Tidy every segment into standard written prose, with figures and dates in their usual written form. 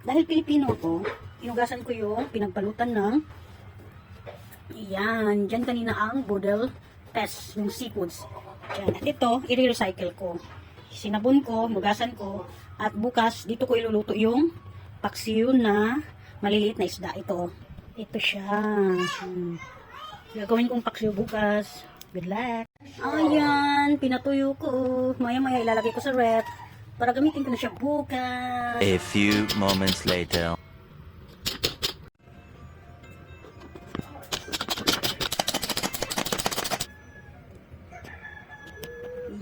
Dahil Pilipino ako, inugasan ko yung pinagpalutan ng yan, dyan kanina ang Bodel Test, yung seafoods. Yan. At ito, i-recycle ko. Sinabon ko, hugasan ko, at bukas, dito ko iluluto yung paksiw na maliliit na isda. Ito siya. Gagawin kong paksiw bukas. Good luck. Ayan, pinatuyo ko. Maya-maya ilalagay ko sa ref para gamitin ko na siya bukas. A few moments later.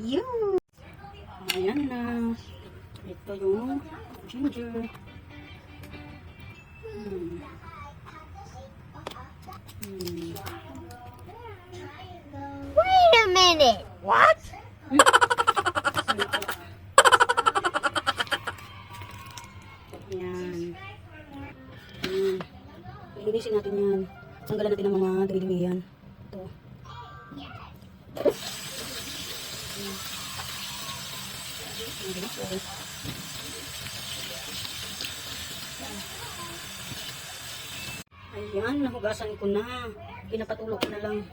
Yun. Ayan na. Ito yung ginger. Wait a minute. What? Yan. Ilinisin natin yan. Tanggalan natin ang mga dumi-dumi yan. Ito. Ayan, nahugasan ko na. Pinapatulog ko na lang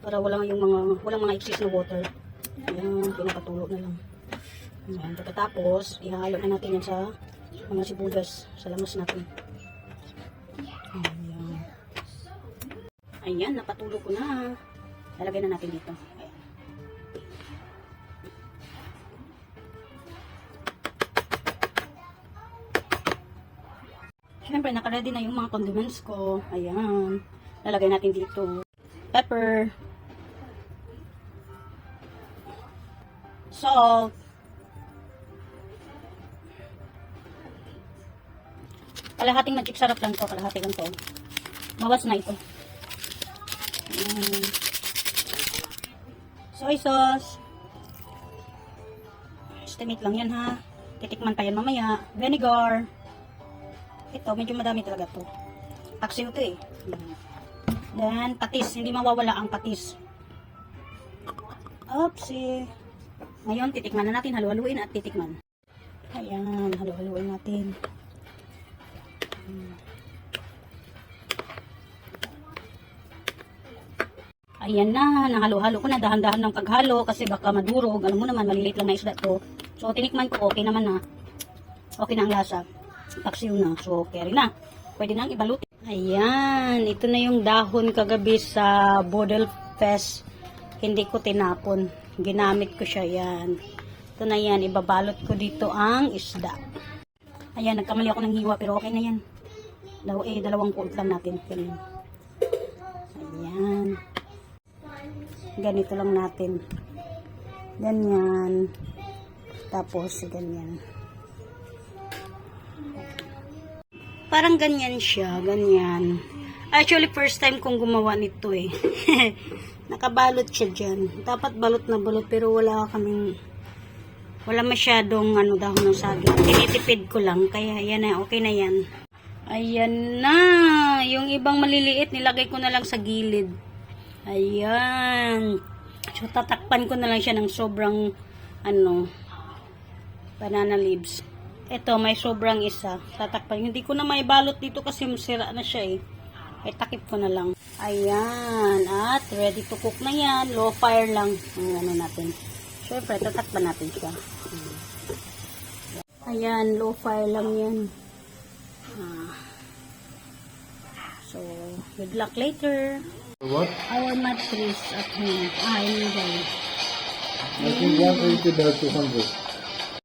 para walang mga excess na water. Ayan, pinapatulog na lang. Ayan, pagkatapos, ihalo na natin yan sa mga sibuyas sa lamas natin. Ayan. Ayan, napatulog ko na. Lalagay na natin dito. Ayan. Siyempre, nakaready na yung mga condiments ko. Ayan. Lalagay natin dito. Pepper. Salt. Kalahating magic sarap lang to. Kalahati lang to. Mawas na ito. Ayan. Soy sauce. Estimate lang yan ha. Titikman pa yan mamaya. Vinegar. Ito, medyo madami talaga to. Paksiw to eh. Then, patis. Hindi mawawala ang patis. Oopsie. Ngayon, titikman na natin. Halu-haluin at titikman. Ayan, halu-haluin natin. Ayan na, nahalo-halo ko na. Dahan-dahan ng paghalo kasi baka madurog. Alam mo naman, maliliit lang na isda to. So, tinikman ko, okay naman na. Okay na ang lasa. Paksiw na. So, carry na. Pwede nang ibalutin. Ayan. Ito na yung dahon kagabi sa Bodel Fest. Hindi ko tinapon. Ginamit ko siya yan. Ito na yan. Ibabalot ko dito ang isda. Ayan. Nagkamali ako ng hiwa pero okay na yan. Dalawang coat lang natin. Ganyan. Ayan. Ganito lang natin. Ganyan. Tapos, ganyan. Parang ganyan siya, ganyan. Actually, first time kong gumawa nito eh. Nakabalot siya dyan. Dapat balot na balot, pero wala masyadong dahon ng saging. Tinitipid ko lang, kaya yan na, okay na yan. Ayan na. Yung ibang maliliit, nilagay ko na lang sa gilid. Ayan. So, tatakpan ko na lang siya ng sobrang, banana leaves. Ito, may sobrang isa. Tatakpan. Hindi ko na may balot dito kasi masira na siya eh. Takip ko na lang. Ayan. At ready to cook na yan. Low fire lang. Ang natin. Siyempre, tatakpan natin siya. Ayan, low fire lang yan. So, good luck later. What? Our matrix at home. Anyway. I think 180 by 200.